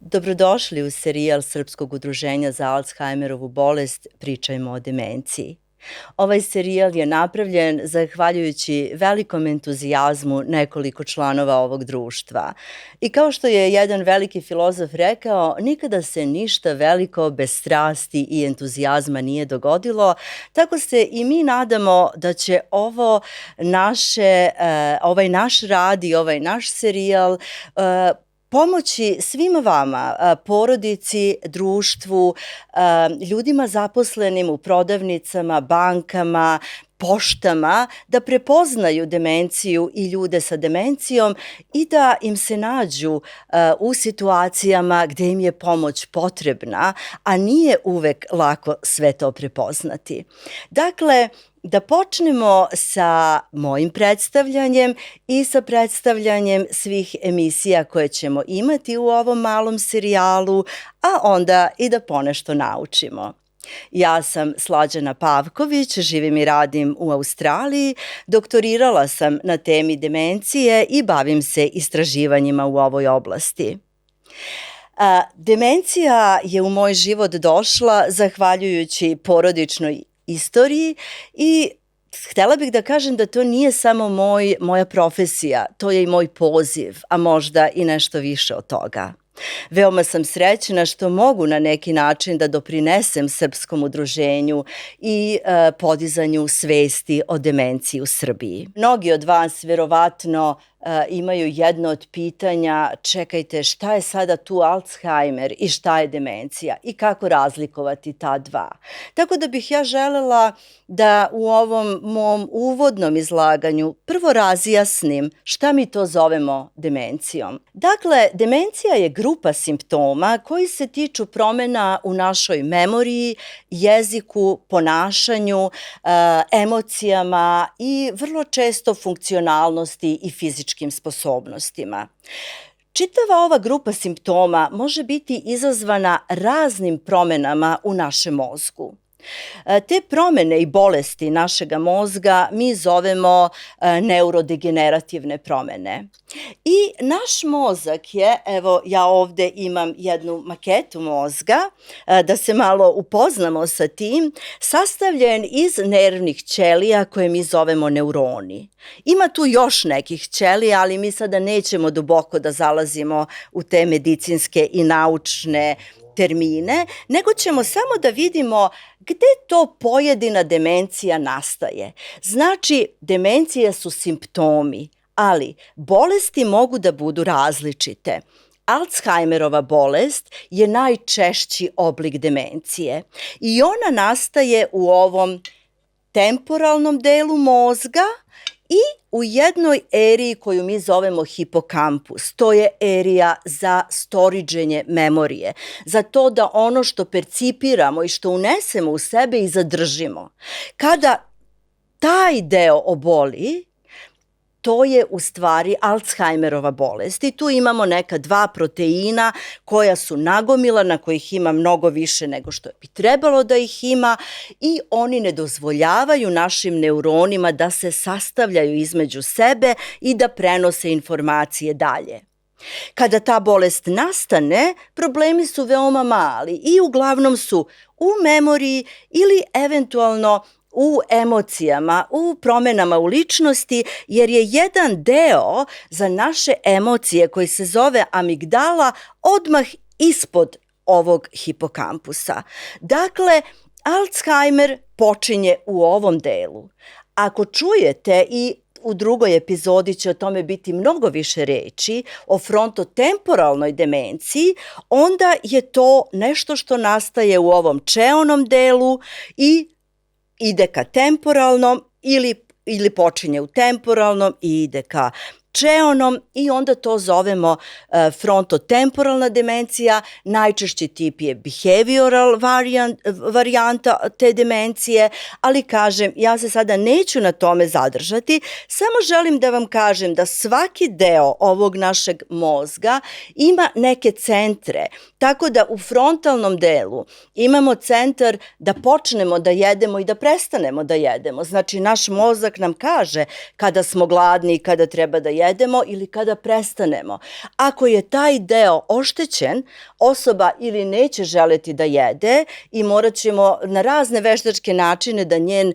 Dobrodošli u serijal Srpskog udruženja za Alzheimerovu bolest Pričajmo o demenciji. Ovaj serijal je napravljen zahvaljujući velikom entuzijazmu nekoliko članova ovog društva. I kao što je jedan veliki filozof rekao, nikada se ništa veliko bez strasti i entuzijazma nije dogodilo, tako se i mi nadamo da će ovaj naš rad i ovaj naš serijal pomoći svima vama, porodici, društvu, ljudima zaposlenim u prodavnicama, bankama, poštama, da prepoznaju demenciju i ljude sa demencijom i da im se nađu u situacijama gde im je pomoć potrebna, a nije uvek lako sve to prepoznati. Dakle, da počnemo sa mojim predstavljanjem i sa predstavljanjem svih emisija koje ćemo imati u ovom malom serijalu, a onda i da ponešto naučimo. Ja sam Slađana Pavković, živim i radim u Australiji, doktorirala sam na temi demencije i bavim se istraživanjima u ovoj oblasti. Demencija je u moj život došla zahvaljujući porodičnoj istoriji i htela bih da kažem da to nije samo moja profesija, to je i moj poziv, a možda i nešto više od toga. Veoma sam srećna što mogu na neki način da doprinesem Srpskom udruženju i podizanju svesti o demenciji u Srbiji. Mnogi od vas verovatno imaju jedno od pitanja, čekajte, šta je sada tu Alzheimer i šta je demencija i kako razlikovati ta dva. Tako da bih ja želela da u ovom mom uvodnom izlaganju prvo razjasnim šta mi to zovemo demencijom. Dakle, demencija je grupa simptoma koji se tiču promena u našoj memoriji, jeziku, ponašanju, emocijama i vrlo često funkcionalnosti i fizičkim sposobnostima. Čitava ova grupa simptoma može biti izazvana raznim promenama u našem mozgu. Te promene i bolesti našega mozga mi zovemo neurodegenerativne promene. I naš mozak je, evo ja ovde imam jednu maketu mozga, da se malo upoznamo sa tim, sastavljen iz nervnih ćelija koje mi zovemo neuroni. Ima tu još nekih ćelija, ali mi sada nećemo duboko da zalazimo u te medicinske i naučne termine, nego ćemo samo da vidimo gde to pojedina demencija nastaje. Znači, demencije su simptomi, ali bolesti mogu da budu različite. Alzheimerova bolest je najčešći oblik demencije i ona nastaje u ovom temporalnom delu mozga i u jednoj eriji koju mi zovemo hipokampus. To je erija za storiđenje memorije, za to da ono što percipiramo i što unesemo u sebe i zadržimo. Kada taj deo oboli, to je u stvari Alzheimerova bolest i tu imamo neka dva proteina koja su nagomilana, kojih ima mnogo više nego što bi trebalo da ih ima i oni ne dozvoljavaju našim neuronima da se sastavljaju između sebe i da prenose informacije dalje. Kada ta bolest nastane, problemi su veoma mali i uglavnom su u memoriji ili eventualno u emocijama, u promenama u ličnosti, jer je jedan deo za naše emocije koji se zove amigdala odmah ispod ovog hipokampusa. Dakle, Alzheimer počinje u ovom delu. Ako čujete i u drugoj epizodi će o tome biti mnogo više reči, o frontotemporalnoj demenciji, onda je to nešto što nastaje u ovom čeonom delu i ide ka temporalnom ili počinje u temporalnom i ide ka čeonom i onda to zovemo frontotemporalna demencija. Najčešći tip je behavioral varijanta te demencije, ali kažem, ja se sada neću na tome zadržati, samo želim da vam kažem da svaki deo ovog našeg mozga ima neke centre, tako da u frontalnom delu imamo centar da počnemo da jedemo i da prestanemo da jedemo. Znači, naš mozak nam kaže kada smo gladni i kada treba da jedemo, jedemo ili kada prestanemo. Ako je taj deo oštećen, osoba ili neće želeti da jede i morat ćemo na razne veštačke načine da njen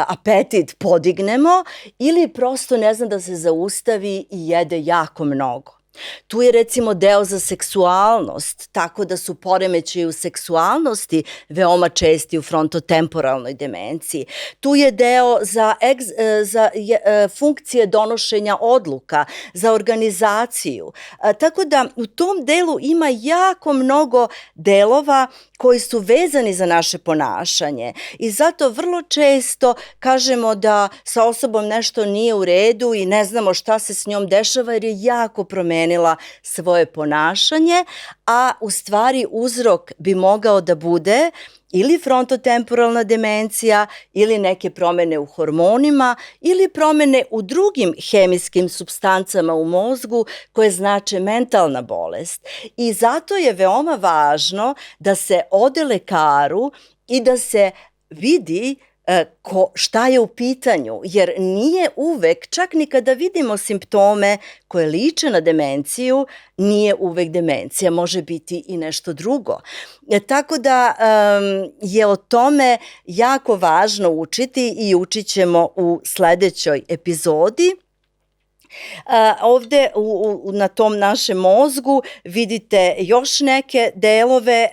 apetit podignemo ili prosto ne zna da se zaustavi i jede jako mnogo. Tu je recimo deo za seksualnost, tako da su poremećaji u seksualnosti veoma česti u frontotemporalnoj demenciji. Tu je deo za funkcije donošenja odluka, za organizaciju. Tako da u tom delu ima jako mnogo delova koji su vezani za naše ponašanje i zato vrlo često kažemo da sa osobom nešto nije u redu i ne znamo šta se s njom dešava jer je jako promenila svoje ponašanje, a u stvari uzrok bi mogao da bude ili frontotemporalna demencija ili neke promene u hormonima ili promene u drugim hemijskim supstancama u mozgu koje znače mentalna bolest. I zato je veoma važno da se ode lekaru i da se vidi šta je u pitanju, jer nije uvek, čak ni kada vidimo simptome koje liče na demenciju, nije uvek demencija, može biti i nešto drugo. Tako da je o tome jako važno učiti i učit ćemo u sledećoj epizodi. Ovde na tom našem mozgu vidite još neke delove,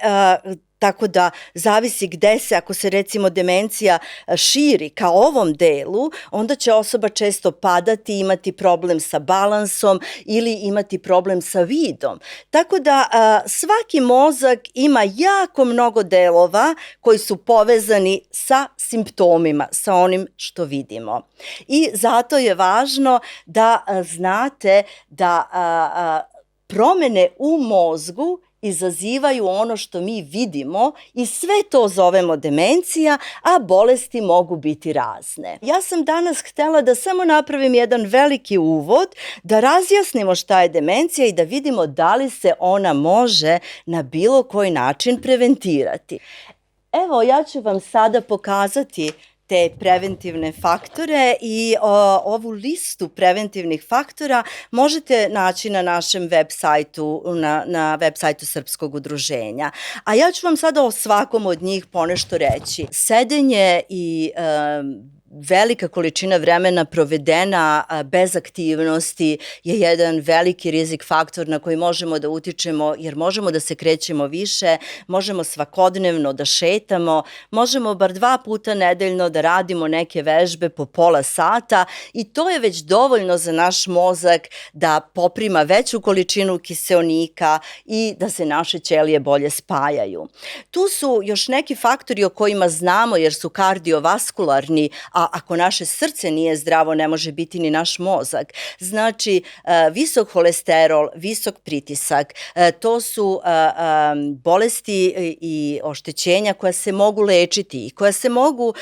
tako da zavisi gde se, ako se recimo demencija širi ka ovom delu, onda će osoba često padati, imati problem sa balansom ili imati problem sa vidom. Tako da svaki mozak ima jako mnogo delova koji su povezani sa simptomima, sa onim što vidimo. I zato je važno da znate da promene u mozgu izazivaju ono što mi vidimo i sve to zovemo demencija, a bolesti mogu biti razne. Ja sam danas htela da samo napravim jedan veliki uvod, da razjasnimo šta je demencija i da vidimo da li se ona može na bilo koji način preventirati. Evo, ja ću vam sada pokazati te preventivne faktore i ovu listu preventivnih faktora možete naći na našem web sajtu, na web sajtu Srpskog udruženja. A ja ću vam sada o svakom od njih ponešto reći. Sedenje i velika količina vremena provedena bez aktivnosti je jedan veliki rizik faktor na koji možemo da utičemo jer možemo da se krećemo više, možemo svakodnevno da šetamo, možemo bar 2 puta nedeljno da radimo neke vežbe po pola sata i to je već dovoljno za naš mozak da poprima veću količinu kiseonika i da se naše ćelije bolje spajaju. Tu su još neki faktori o kojima znamo jer su kardiovaskularni, a ako naše srce nije zdravo, ne može biti ni naš mozak. Znači, visok holesterol, visok pritisak, to su bolesti i oštećenja koja se mogu lečiti i koja se mogu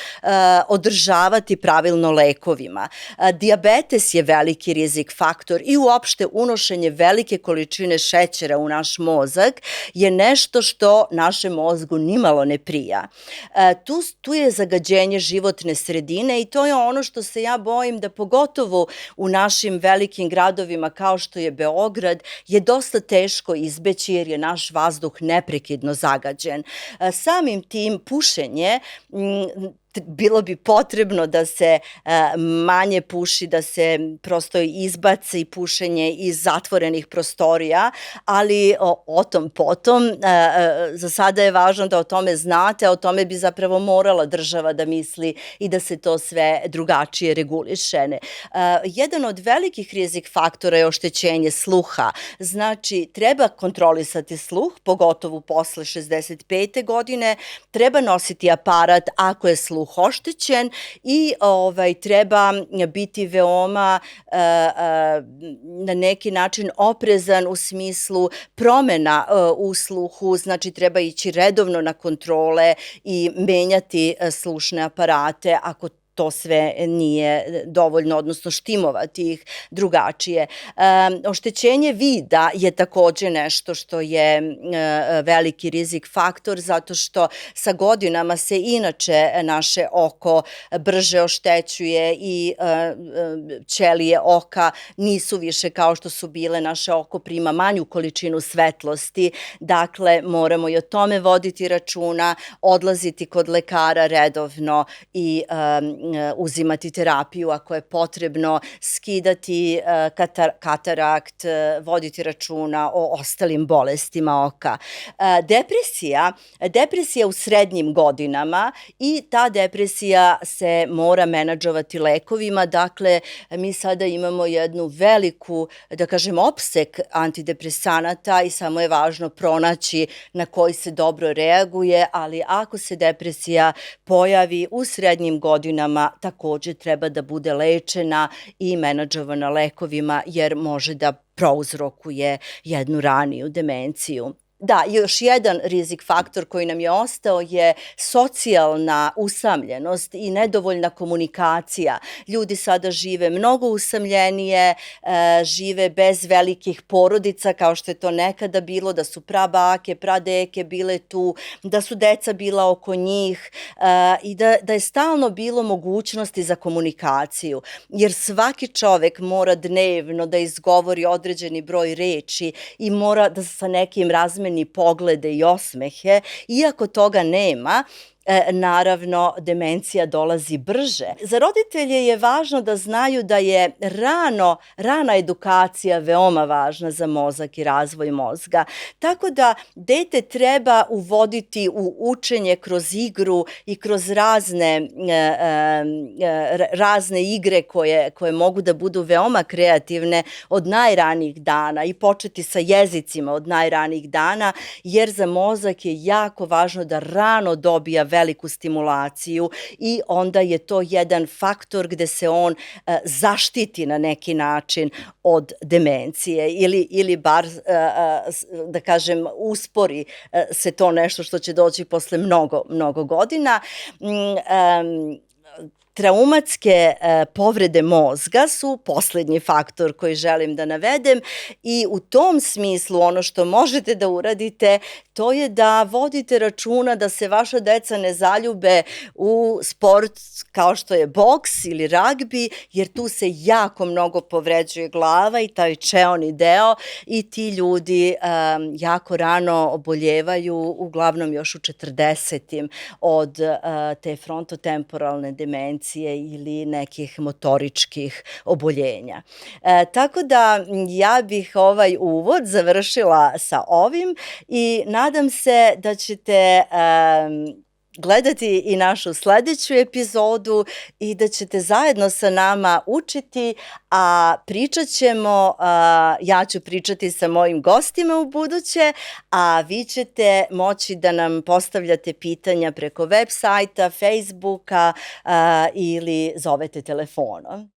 održavati pravilno lekovima. Dijabetes je veliki rizik faktor i uopšte unošenje velike količine šećera u naš mozak je nešto što našem mozgu nimalo ne prija. Tu je zagađenje životne sredine i to je ono što se ja bojim da pogotovo u našim velikim gradovima kao što je Beograd je dosta teško izbeći jer je naš vazduh neprekidno zagađen. Samim tim pušenje bilo bi potrebno da se manje puši, da se prosto izbaci pušenje iz zatvorenih prostorija, ali o tom potom, za sada je važno da o tome znate, a o tome bi zapravo morala država da misli i da se to sve drugačije reguliše. Jedan od velikih rizik faktora je oštećenje sluha, znači treba kontrolisati sluh, pogotovo posle 65. godine, treba nositi aparat ako je sluh oštećen i treba biti veoma na neki način oprezan u smislu promena u sluhu, znači treba ići redovno na kontrole i menjati slušne aparate ako to sve nije dovoljno, odnosnoštimovati ih drugačije. Oštećenje vida je takođe nešto što je veliki rizik faktor, zato što sa godinama se inače naše oko brže oštećuje i ćelije oka nisu više kao što su bile, naše oko prima manju količinu svetlosti, dakle moramo i o tome voditi računa, odlaziti kod lekara redovno i uzimati terapiju ako je potrebno, skidati katarakt, voditi računa o ostalim bolestima oka. Depresija u srednjim godinama i ta depresija se mora menadžovati lekovima, dakle mi sada imamo jednu veliku, da kažem, opsek antidepresanata i samo je važno pronaći na koji se dobro reaguje, ali ako se depresija pojavi u srednjim godinama, takođe treba da bude lečena i menadžovana lekovima, jer može da prouzrokuje jednu raniju demenciju. Da, još jedan rizik faktor koji nam je ostao je socijalna usamljenost i nedovoljna komunikacija. Ljudi sada žive mnogo usamljenije, žive bez velikih porodica kao što je to nekada bilo, da su prabake, pradeke bile tu, da su deca bila oko njih i da je stalno bilo mogućnosti za komunikaciju, jer svaki čovek mora dnevno da izgovori određeni broj reči i mora da sa nekim razmeni poglede i osmehe, iako toga nema, naravno, demencija dolazi brže. Za roditelje je važno da znaju da je rana edukacija veoma važna za mozak i razvoj mozga. Tako da dete treba uvoditi u učenje kroz igru i kroz razne igre koje mogu da budu veoma kreativne od najranijih dana i početi sa jezicima od najranijih dana, jer za mozak je jako važno da rano dobija veliku stimulaciju i onda je to jedan faktor gde se on zaštiti na neki način od demencije ili bar, da kažem, uspori se to nešto što će doći posle mnogo godina. Traumatske povrede mozga su poslednji faktor koji želim da navedem i u tom smislu ono što možete da uradite to je da vodite računa da se vaša deca ne zaljube u sport kao što je boks ili ragbi, jer tu se jako mnogo povređuje glava i taj čeoni deo i ti ljudi jako rano oboljevaju, uglavnom još u 40-im od te frontotemporalne demencije ili nekih motoričkih oboljenja. Tako da ja bih ovaj uvod završila sa ovim i nadam se da ćete gledati i našu sledeću epizodu i da ćete zajedno sa nama učiti, a pričat ćemo, ja ću pričati sa mojim gostima u buduće, a vi ćete moći da nam postavljate pitanja preko web sajta, Facebooka ili zovete telefonom.